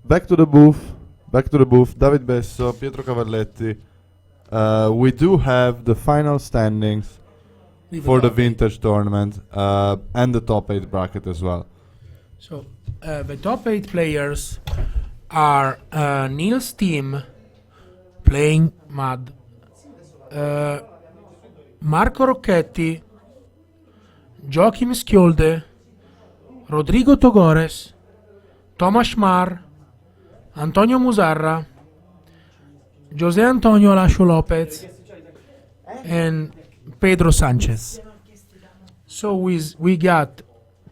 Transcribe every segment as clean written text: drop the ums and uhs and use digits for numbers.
back to the booth. Back to the booth. David Besso, Pietro Cavalletti. We do have the final standings for the vintage tournament and the top 8 bracket as well. So the top 8 players are Neil's team playing Mud, Marco Rocchetti, Joachim Schiolde, Rodrigo Togores, Tomas Mar, Antonio Musarra, José Antonio Alascio Lopez, and Pedro Sanchez. So we got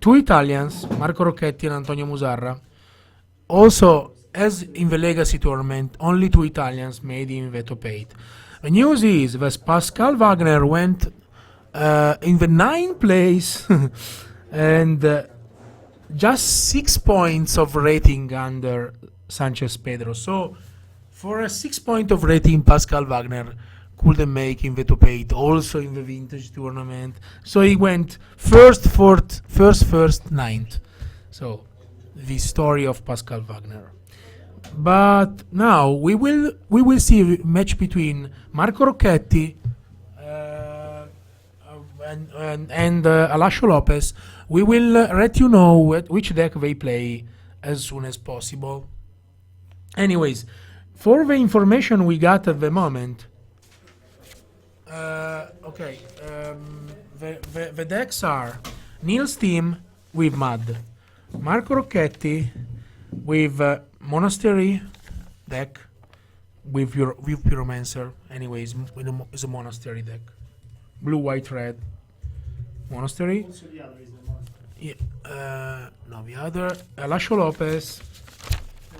2 Italians, Marco Rocchetti and Antonio Musarra. Also, as in the Legacy tournament, only 2 Italians made in the top 8. The news is that Pascal Wagner went in the 9th place and just 6 points of rating under Sanchez Pedro. So for a 6 point of rating, Pascal Wagner couldn't make in the top 8, also in the vintage tournament. So he went first, 9th. So the story of Pascal Wagner. But now we will see a match between Marco Rocchetti and Alascio Lopez. We will let you know which deck they play as soon as possible. Anyways, for the information we got at the moment, the decks are Neil's team with Mud, Marco Rocchetti with Monastery deck with Pyromancer. Anyways, it's a Monastery deck. Blue, white, red. Monastery. Also the other is the monster. Yeah, no, the other. Alascio Lopez.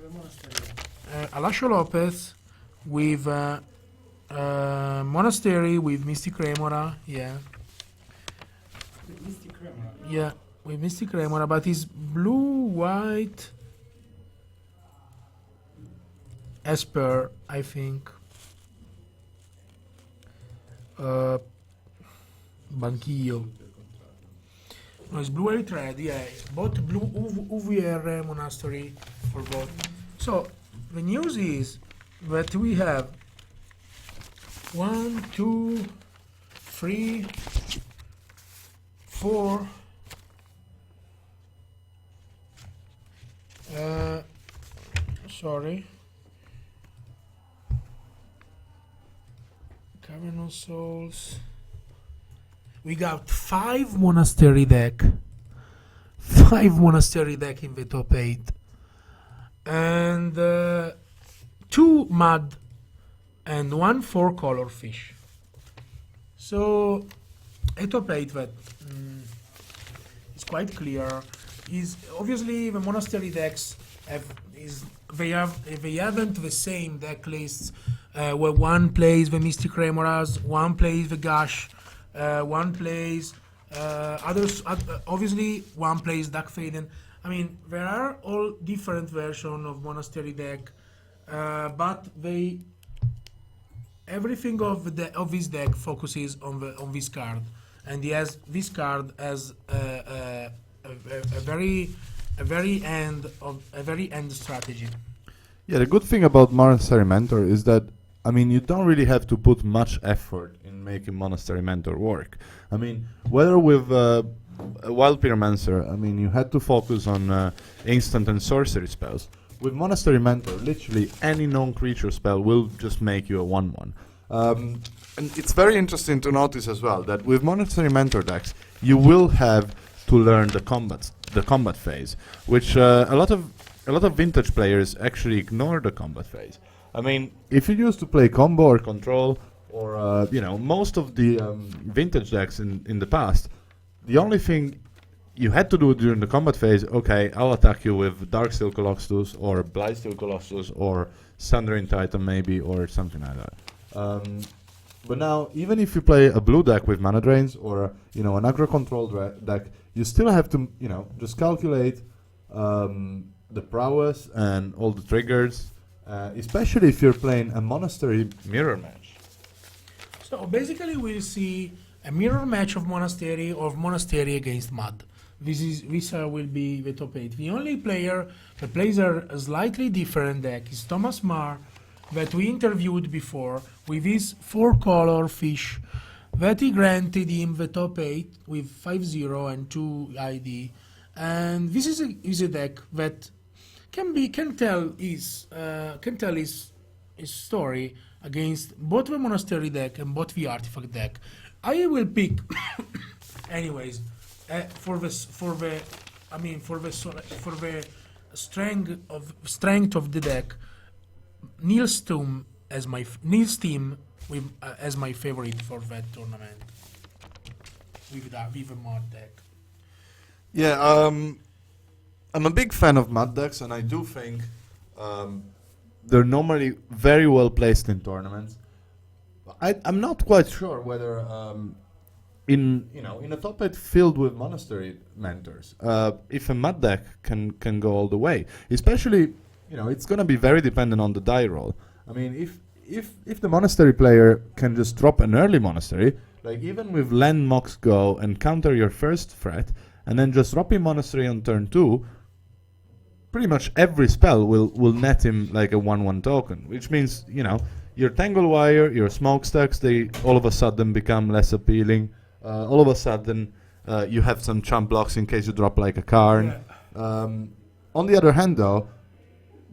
The monastery. Alascio Lopez with Monastery with Mystic Remora. Yeah. Mystic Remora. Yeah, with Mystic Remora, but it's blue, white, Esper, I think. Banquillo. No, it's blue, white, red, yeah. Both blue, UVR, Monastery for both. So, the news is that we have 1, 2, 3, 4. Sorry. Cavern of Souls. We got 5 Monastery deck. 5 Monastery deck in the top 8. And 2 Mud and 1 4-color fish. So a top 8 that is quite clear. Is obviously the Monastery decks they haven't the same deck lists where one plays the Mystic Remoras, one plays the Gash, one plays others. Obviously, one plays Dark Faden. I mean, there are all different versions of Monastery deck, but everything of this deck focuses on this card, and he has this card as a very end strategy. Yeah, the good thing about Monastery Mentor is that, I mean, you don't really have to put much effort in making Monastery Mentor work. I mean, whether with Wild Pyromancer, I mean, you had to focus on instant and sorcery spells. With Monastery Mentor, literally any non-creature spell will just make you a 1/1. And it's very interesting to notice as well that with Monastery Mentor decks, you will have to learn the combat phase, which a lot of vintage players actually ignore the combat phase. I mean, if you used to play combo or control, or most of the vintage decks in the past, the only thing you had to do during the combat phase, okay, I'll attack you with Darksteel Colossus or Blightsteel Colossus or Sundering Titan maybe, or something like that. But now, even if you play a blue deck with mana drains or an aggro control deck, you still have to just calculate the prowess and all the triggers, especially if you're playing a Monastery mirror match. So basically, we'll see a mirror match of Monastery or Monastery against Mud. this will be the top 8. The only player that plays a slightly different deck is Thomas Marr, that we interviewed before with his 4-color fish that he granted him the top 8 with 5-0 and 2 ID. And this is a deck that can tell his story against both the monastery deck and both the artifact deck. I will pick anyways for the strength of the deck, Neil's team as my as my favorite for that tournament with a mod deck. Yeah, I'm a big fan of mud decks, and I do think they're normally very well placed in tournaments. I'm not quite sure whether in a top 8 filled with monastery mentors, if a mud deck can go all the way. Especially, it's going to be very dependent on the die roll. I mean, if the monastery player can just drop an early monastery, like even with land mox go and counter your first threat, and then just drop him monastery on turn 2, pretty much every spell will net him like a 1/1 token, which means, your Tangle Wire, your Smokestacks, they all of a sudden become less appealing. All of a sudden, you have some chump blocks in case you drop like a Karn. Yeah. On the other hand, though,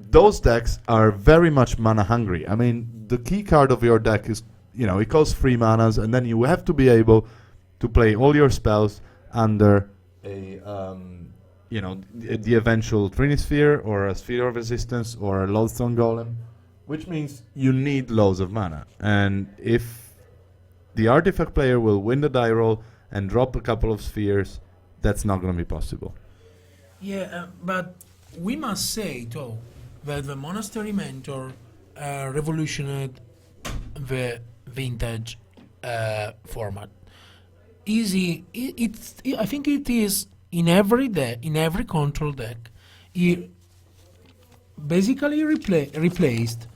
those decks are very much mana hungry. I mean, the key card of your deck is, it costs 3 manas, and then you have to be able to play all your spells under the eventual Trinisphere or a Sphere of Resistance or a Lodestone Golem, which means you need loads of mana. And if the artifact player will win the die roll and drop a couple of spheres, that's not going to be possible. Yeah, but we must say, though, that the Monastery Mentor revolutionized the vintage format. I think it is in every deck, in every control deck. He basically replaced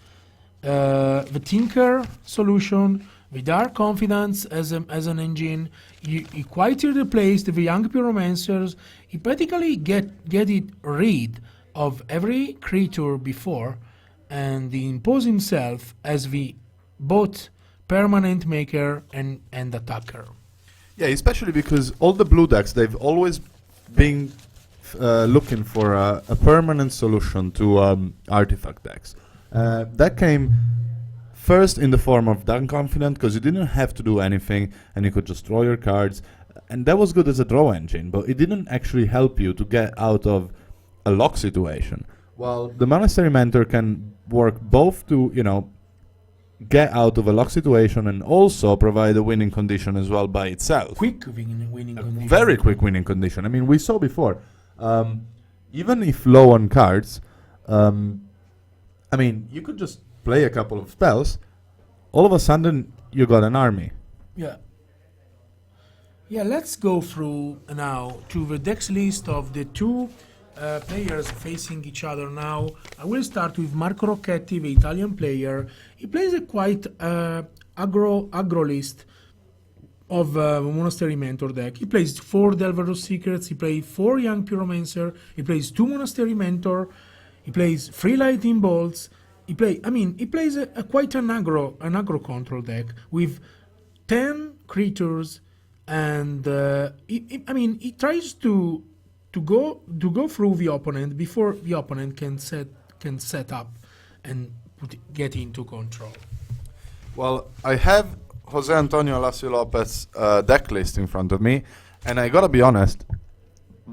the Tinker solution with Dark Confidence as an engine. He quietly replaced the Young Pyromancers. He practically get it rid of every creature before, and he imposed himself as the both permanent maker and attacker. Yeah, especially because all the blue decks, they've always been looking for a permanent solution to artifact decks. That came first in the form of Dark Confident, because you didn't have to do anything and you could just draw your cards. And that was good as a draw engine, but it didn't actually help you to get out of a lock situation. While the Monastery Mentor can work both to, get out of a lock situation and also provide a winning condition as well by itself. Quick winning condition. Very quick winning condition. I mean, we saw before, even if low on cards, you could just play a couple of spells, all of a sudden you got an army. Yeah. Yeah, let's go through now to the dex list of the two players facing each other now. I will start with Marco Rocchetti, the Italian player. He plays a quite aggro list of Monastery Mentor deck. He plays 4 Delver's Secrets, he plays 4 Young Pyromancer, he plays 2 Monastery Mentor, he plays 3 Lightning Bolts. He plays a quite an aggro control deck with 10 creatures, and he tries to go through the opponent before the opponent can set up and get into control. Well, I have Jose Antonio Alacio Lopez deck list in front of me, and I gotta be honest,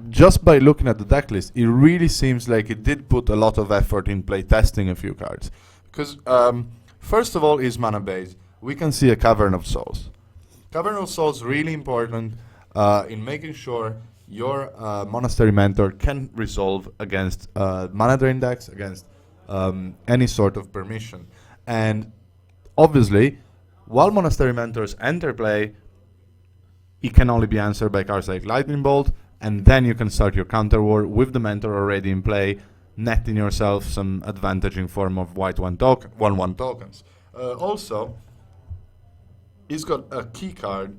just by looking at the deck list, it really seems like it did put a lot of effort in play testing a few cards. Because first of all is mana base. We can see a Cavern of Souls. Cavern of Souls really important in making sure your Monastery Mentor can resolve against mana drain decks, against any sort of permission. And obviously, while Monastery Mentors enter play, it can only be answered by cards like Lightning Bolt, and then you can start your counter war with the Mentor already in play, netting yourself some advantage in form of white 1/1 tokens. Also, he's got a key card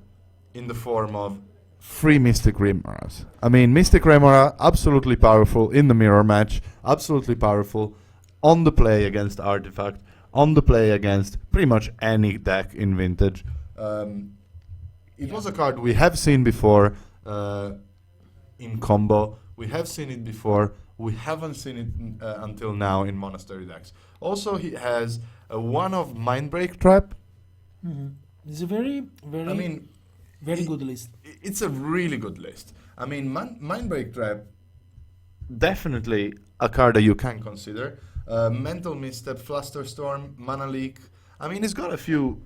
in the form of 3 Mystic Remoras. I mean, Mystic Remora, absolutely powerful in the mirror match, absolutely powerful on the play against Artifact, on the play against pretty much any deck in Vintage. It was a card we have seen before in combo. We have seen it before. We haven't seen it until now in Monastery decks. Also, he has a one of Mindbreak Trap. It's a very, very, I mean, very good list. it's a really good list. I mean, Mindbreak Trap, definitely a card that you can consider. Mental Misstep, Flusterstorm, Mana Leak. I mean, he's got a few,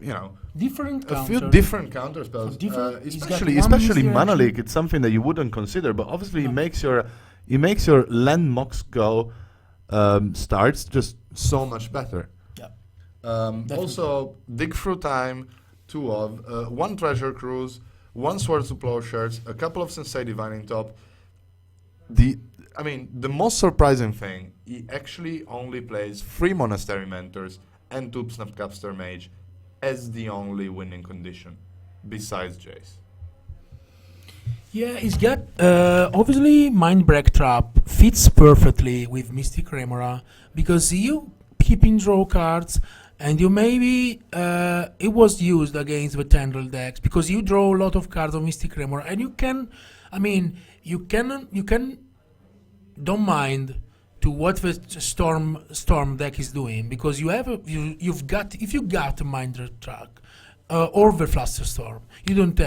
Different a few counter. different counter spells. He's got Especially one Mana misdirection. Leak. It's something that you wouldn't consider, but obviously he makes your land mox go starts just so much better. Yeah. Also, Dig Through Time, 2 of, 1 Treasure Cruise, 1 Swords to Plowshares, a couple of Sensei Divining Top. The most surprising thing, he actually only plays 3 Monastery Mentors and 2 Snapcaster Mage as the only winning condition, besides Jace. Yeah, he's got obviously Mindbreak Trap fits perfectly with Mystic Remora because you keep in draw cards and you maybe it was used against the Tendril decks because you draw a lot of cards of Mystic Remora and you can don't mind to what the storm deck is doing because you have if you got a Mindbreak Trap or the Flusterstorm, you don't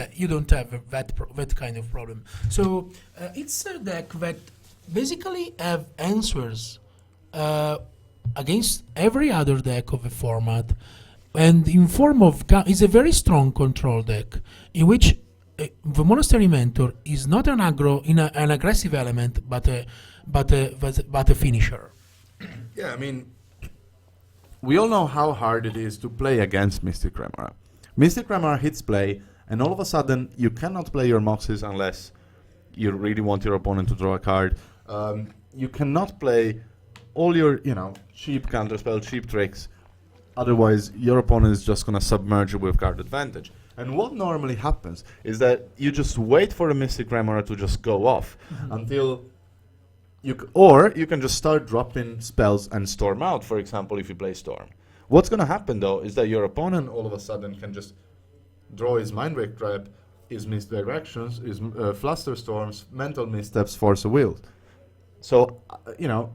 have that kind of problem. So it's a deck that basically have answers against every other deck of the format, and in form of is a very strong control deck in which the Monastery Mentor is not an an aggressive element, but a finisher. Yeah, I mean, we all know how hard it is to play against Mystic Remora. Mystic Remora hits play, and all of a sudden, you cannot play your Moxes unless you really want your opponent to draw a card. You cannot play all your, cheap counterspell, cheap tricks. Otherwise, your opponent is just going to submerge you with card advantage. And what normally happens is that you just wait for the Mystic Remora to just go off until or you can just start dropping spells and Storm out, for example, if you play Storm. What's going to happen, though, is that your opponent all of a sudden can just draw his Mindbreak Trap, his Misdirections, his Flusterstorms, Mental Missteps, Force of Will. So,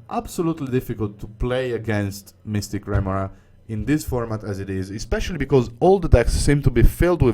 absolutely difficult to play against Mystic Remora in this format as it is, especially because all the decks seem to be filled with